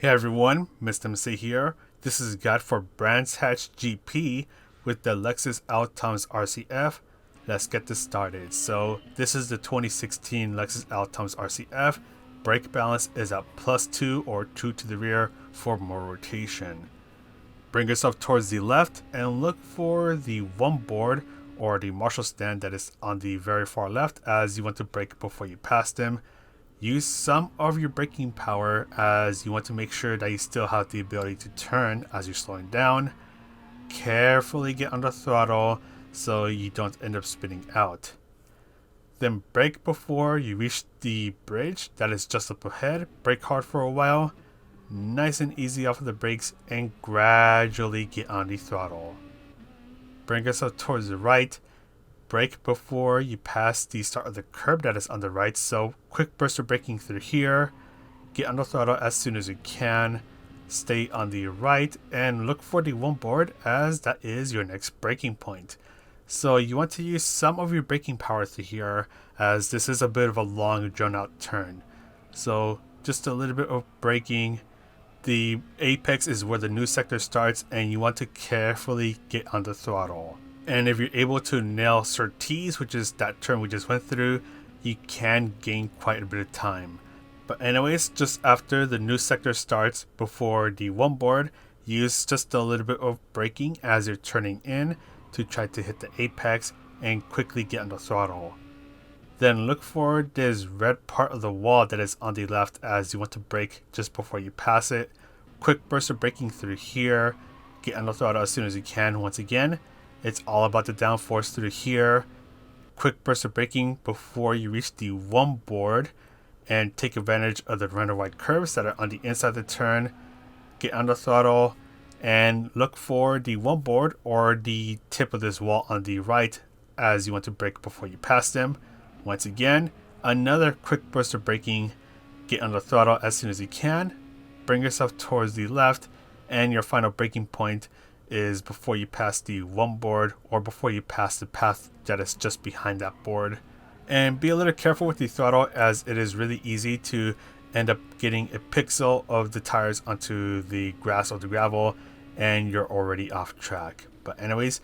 Hey everyone, Mr. MC here. This is a guide for Brands Hatch GP with the Lexus L-Times RCF. Let's get this started. So this is the 2016 Lexus L-Times RCF. Brake balance is at +2 or 2 to the rear for more rotation. Bring yourself towards the left and look for the one board or the Marshall stand that is on the very far left as you want to brake before you pass them. Use some of your braking power as you want to make sure that you still have the ability to turn as you're slowing down. Carefully get on the throttle so you don't end up spinning out. Then brake before you reach the bridge that is just up ahead. Brake hard for a while. Nice and easy off of the brakes and gradually get on the throttle. Bring yourself towards the right. Brake before you pass the start of the curb that is on the right, so quick burst of braking through here. Get on the throttle as soon as you can. Stay on the right and look for the one board as that is your next braking point. So you want to use some of your braking power through here as this is a bit of a long drawn out turn. So just a little bit of braking. The apex is where the new sector starts and you want to carefully get on the throttle. And if you're able to nail Surtees, which is that turn we just went through, you can gain quite a bit of time. But anyways, just after the new sector starts, before the one board, use just a little bit of braking as you're turning in to try to hit the apex and quickly get on the throttle. Then look for this red part of the wall that is on the left as you want to brake just before you pass it. Quick burst of braking through here. Get on the throttle as soon as you can once again. It's all about the downforce through here. Quick burst of braking before you reach the one board and take advantage of the render wide curves that are on the inside of the turn. Get on the throttle and look for the one board or the tip of this wall on the right as you want to brake before you pass them. Once again, another quick burst of braking. Get on the throttle as soon as you can. Bring yourself towards the left and your final braking point is before you pass the one board or before you pass the path that is just behind that board. And be a little careful with the throttle as it is really easy to end up getting a pixel of the tires onto the grass or the gravel and you're already off track. But anyways,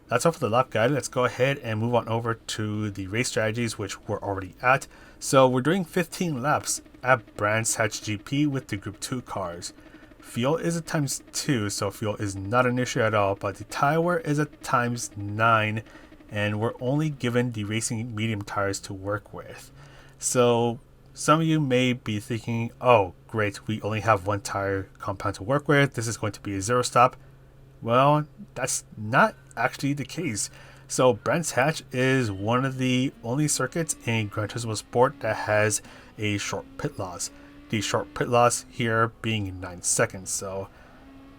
that's all for the lap guide. Let's go ahead and move on over to the race strategies, which we're already at. So we're doing 15 laps at Brands Hatch GP with the Group 2 cars. Fuel is a ×2, so fuel is not an issue at all, but the tire wear is a ×9, and we're only given the racing medium tires to work with. So some of you may be thinking, oh great, we only have one tire compound to work with, this is going to be a zero stop. Well, that's not actually the case. So Brands Hatch is one of the only circuits in Gran Turismo Sport that has a short pit loss. The short pit loss here being 9 seconds. So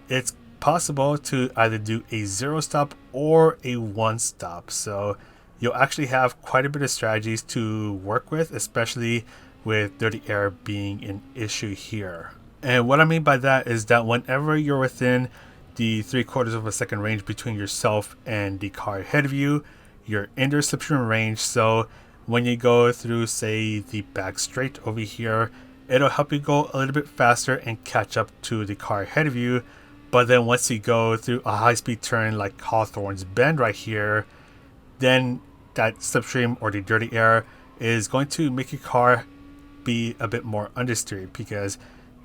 it's possible to either do a 0 stop or a 1 stop. So you'll actually have quite a bit of strategies to work with, especially with dirty air being an issue here. And what I mean by that is that whenever you're within the 3/4 of a second range between yourself and the car ahead of you, you're in their slipstream range. So when you go through, say, the back straight over here, it'll help you go a little bit faster and catch up to the car ahead of you. But then once you go through a high-speed turn like Hawthorne's Bend right here, then that slipstream or the dirty air is going to make your car be a bit more understeered because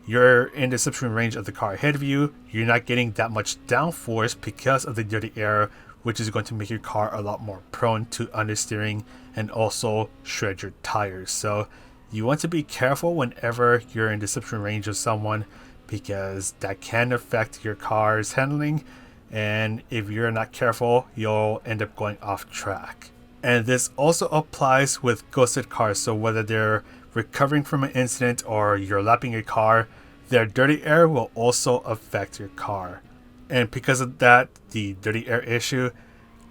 you're in the slipstream range of the car ahead of you. You're not getting that much downforce because of the dirty air, which is going to make your car a lot more prone to understeering and also shred your tires. So you want to be careful whenever you're in the slipstream range of someone because that can affect your car's handling, and if you're not careful, you'll end up going off track. And this also applies with ghosted cars, so whether they're recovering from an incident or you're lapping a car, their dirty air will also affect your car. And because of that, the dirty air issue,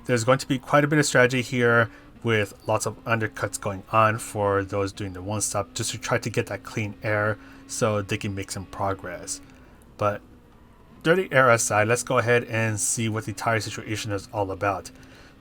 there's going to be quite a bit of strategy here with lots of undercuts going on for those doing the one stop just to try to get that clean air so they can make some progress. But dirty air aside, let's go ahead and see what the tire situation is all about.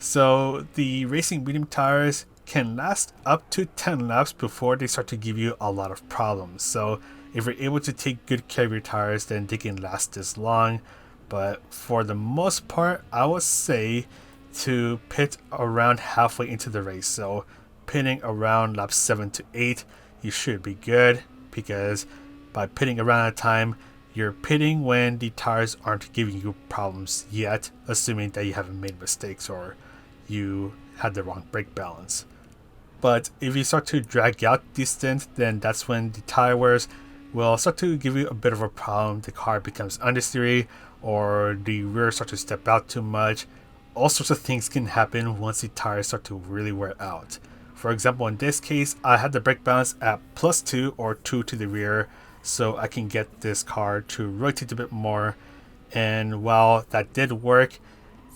So the racing medium tires can last up to 10 laps before they start to give you a lot of problems. So If you're able to take good care of your tires, then they can last this long. But for the most part, I would say to pit around halfway into the race. So pitting around laps 7 to 8, you should be good, because by pitting around that time, you're pitting when the tires aren't giving you problems yet, assuming that you haven't made mistakes or you had the wrong brake balance. But if you start to drag out the stint, then that's when the tire wears will start to give you a bit of a problem. The car becomes understeery, or the rear starts to step out too much. All sorts of things can happen once the tires start to really wear out. For example, in this case, I had the brake balance at +2 or 2 to the rear, so I can get this car to rotate a bit more. And while that did work,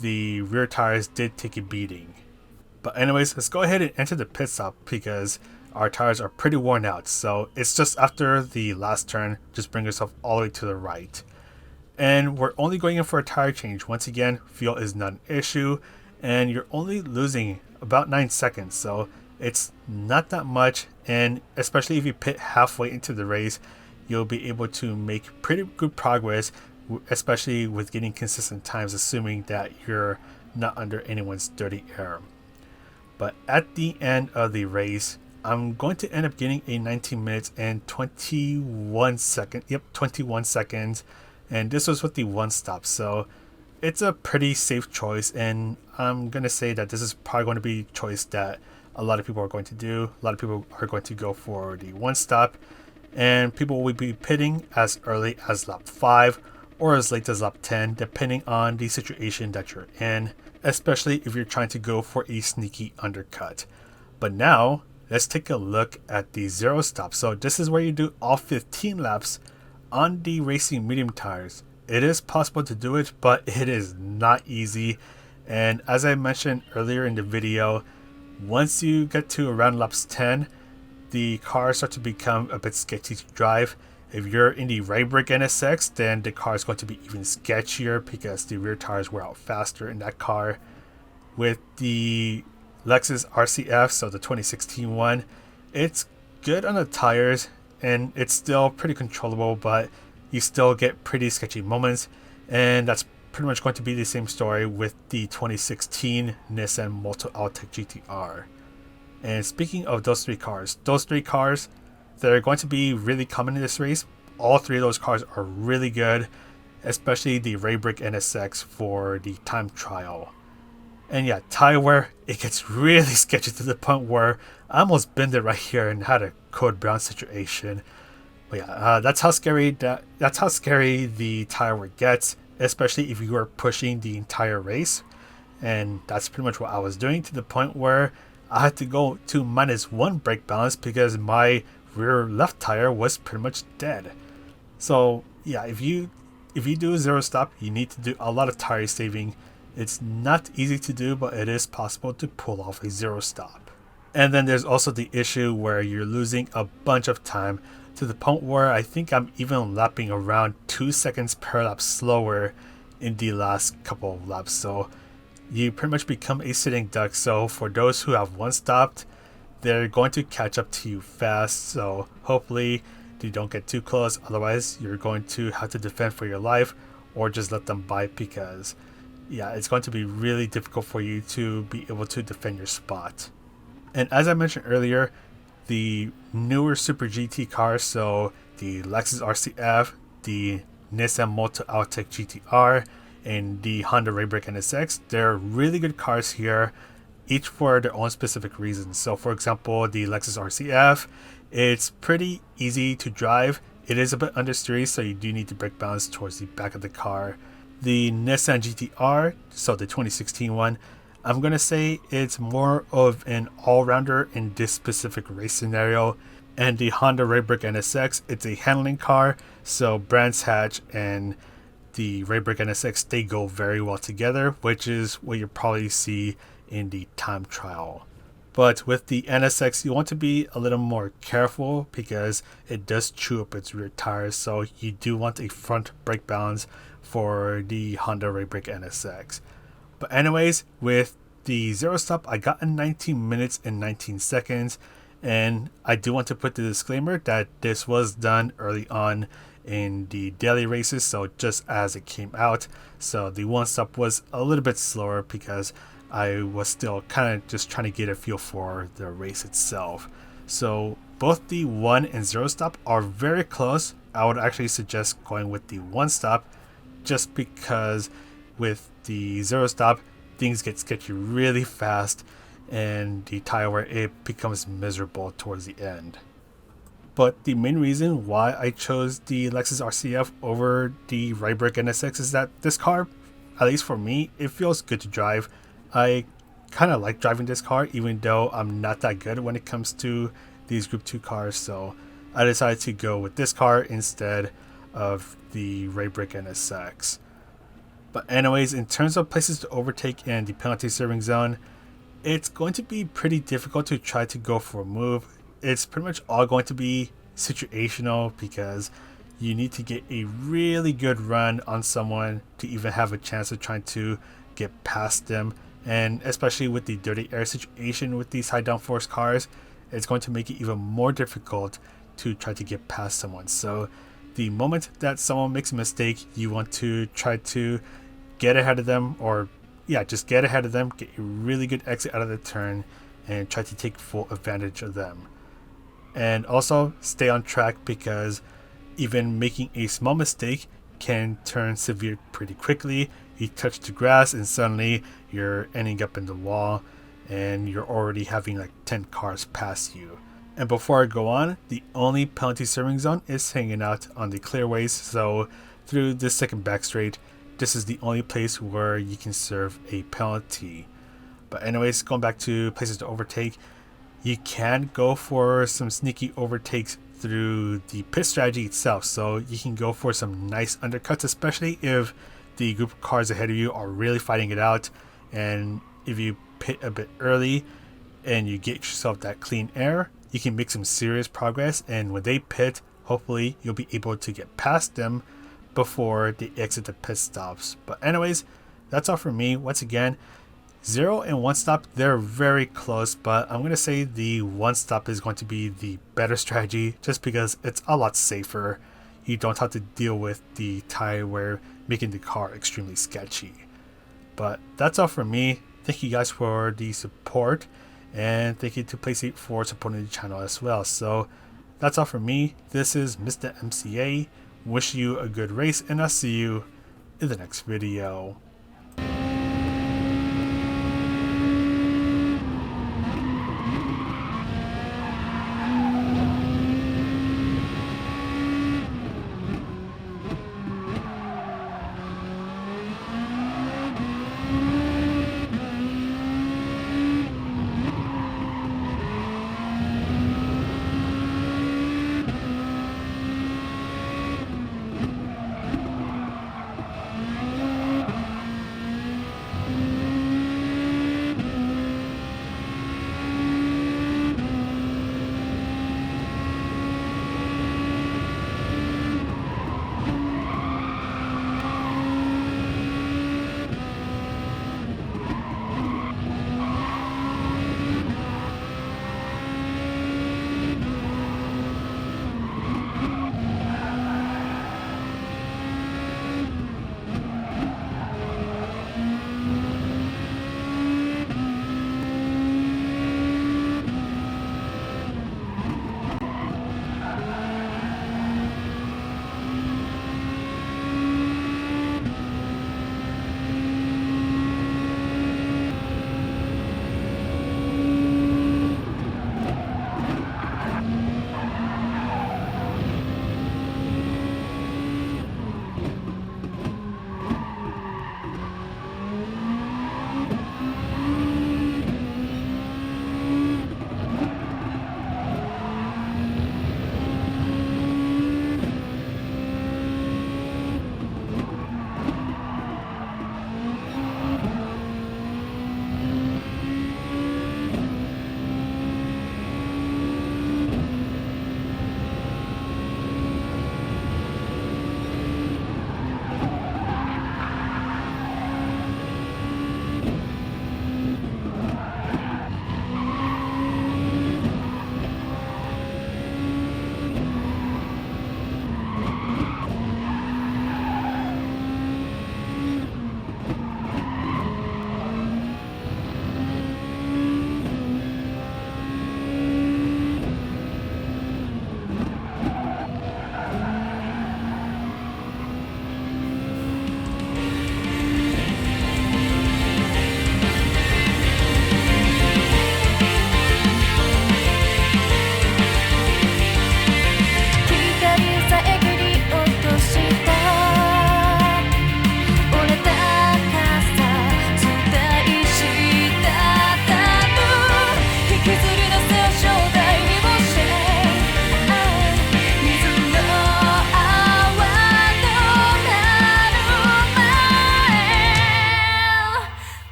the rear tires did take a beating. But anyways, let's go ahead and enter the pit stop, because our tires are pretty worn out. So it's just after the last turn. Just bring yourself all the way to the right. And we're only going in for a tire change. Once again, fuel is not an issue, and you're only losing about 9 seconds. So it's not that much, and especially if you pit halfway into the race, you'll be able to make pretty good progress, especially with getting consistent times, assuming that you're not under anyone's dirty air. But at the end of the race, I'm going to end up getting a 19 minutes and 21 seconds. Yep, 21 seconds. And this was with the one stop. So it's a pretty safe choice. And I'm going to say that this is probably going to be a choice that a lot of people are going to do. A lot of people are going to go for the one stop. And people will be pitting as early as lap 5 or as late as lap 10, depending on the situation that you're in, especially if you're trying to go for a sneaky undercut. But now, let's take a look at the zero stop. So this is where you do all 15 laps on the racing medium tires. It is possible to do it, but it is not easy. And as I mentioned earlier in the video, once you get to around laps 10, the cars start to become a bit sketchy to drive. If you're in the right brake NSX, then the car is going to be even sketchier because the rear tires wear out faster in that car. With the Lexus RCF, so the 2016 one, it's good on the tires and it's still pretty controllable, but you still get pretty sketchy moments. And that's pretty much going to be the same story with the 2016 Nissan Multi-Altech GTR. And speaking of those three cars, they're going to be really common in this race. All three of those cars are really good, especially the Ray Brick NSX for the time trial. And yeah, tire wear, it gets really sketchy to the point where I almost bent it right here and had a code brown situation. But yeah, that's how scary the tire wear gets, especially if you are pushing the entire race. And that's pretty much what I was doing, to the point where I had to go to -1 brake balance because my rear left tire was pretty much dead. So yeah, if you do zero stop, you need to do a lot of tire saving. It's not easy to do, but it is possible to pull off a zero stop. And then there's also the issue where you're losing a bunch of time, to the point where I think I'm even lapping around 2 seconds per lap slower in the last couple of laps. So you pretty much become a sitting duck. So for those who have one stopped, they're going to catch up to you fast. So hopefully you don't get too close. Otherwise, you're going to have to defend for your life, or just let them bite, because yeah, it's going to be really difficult for you to be able to defend your spot. And as I mentioned earlier, the newer Super GT cars, so the Lexus RCF, the Nissan Multi-Altech GTR, and the Honda Ray Brick NSX, they're really good cars here, each for their own specific reasons. So for example, the Lexus RCF, it's pretty easy to drive. It is a bit understeery, so you do need to brake balance towards the back of the car. The Nissan GTR, so the 2016 one, I'm going to say it's more of an all-rounder in this specific race scenario. And the Honda Ray Brick NSX, it's a handling car, so Brands Hatch and the Ray Brick NSX, they go very well together, which is what you probably see in the time trial. But with the NSX, you want to be a little more careful because it does chew up its rear tires, so you do want a front brake balance for the Honda Ray Brick NSX. But anyways, with the zero stop, I got in 19 minutes and 19 seconds, And I do want to put the disclaimer that this was done early on in the daily races, so just as it came out. So the one stop was a little bit slower because I was still kind of just trying to get a feel for the race itself. So both the 1 and 0 stop are very close. I would actually suggest going with the 1 stop just because with the 0 stop, things get sketchy really fast and the tire wear, it becomes miserable towards the end. But the main reason why I chose the Lexus RCF over the right brick NSX is that this car, at least for me, it feels good to drive. I kind of like driving this car even though I'm not that good when it comes to these Group 2 cars, so I decided to go with this car instead of the right brick NSX. But anyways, in terms of places to overtake and the penalty serving zone, it's going to be pretty difficult to try to go for a move. It's pretty much all going to be situational because you need to get a really good run on someone to even have a chance of trying to get past them. And especially with the dirty air situation with these high downforce cars, it's going to make it even more difficult to try to get past someone. So the moment that someone makes a mistake, you want to try to get ahead of them, or just get ahead of them, get a really good exit out of the turn, and try to take full advantage of them. And also stay on track because even making a small mistake can turn severe pretty quickly. You touch the grass and suddenly you're ending up in the wall and you're already having like 10 cars pass you. And before I go on, the only penalty serving zone is hanging out on the clearways, so through this second back straight, this is the only place where you can serve a penalty. But anyways, going back to places to overtake, you can go for some sneaky overtakes through the pit strategy itself. So you can go for some nice undercuts, especially if the group of cars ahead of you are really fighting it out. And if you pit a bit early and you get yourself that clean air, you can make some serious progress. And when they pit, hopefully you'll be able to get past them before they exit the pit stops. But anyways, that's all for me. Once again, 0 and 1 stop, they're very close, but I'm going to say the 1 stop is going to be the better strategy just because it's a lot safer. You don't have to deal with the tire wear making the car extremely sketchy. But that's all for me. Thank you guys for the support, and thank you to Playseat for supporting the channel as well. So that's all for me. This is Mr. MCA. Wish you a good race, and I'll see you in the next video.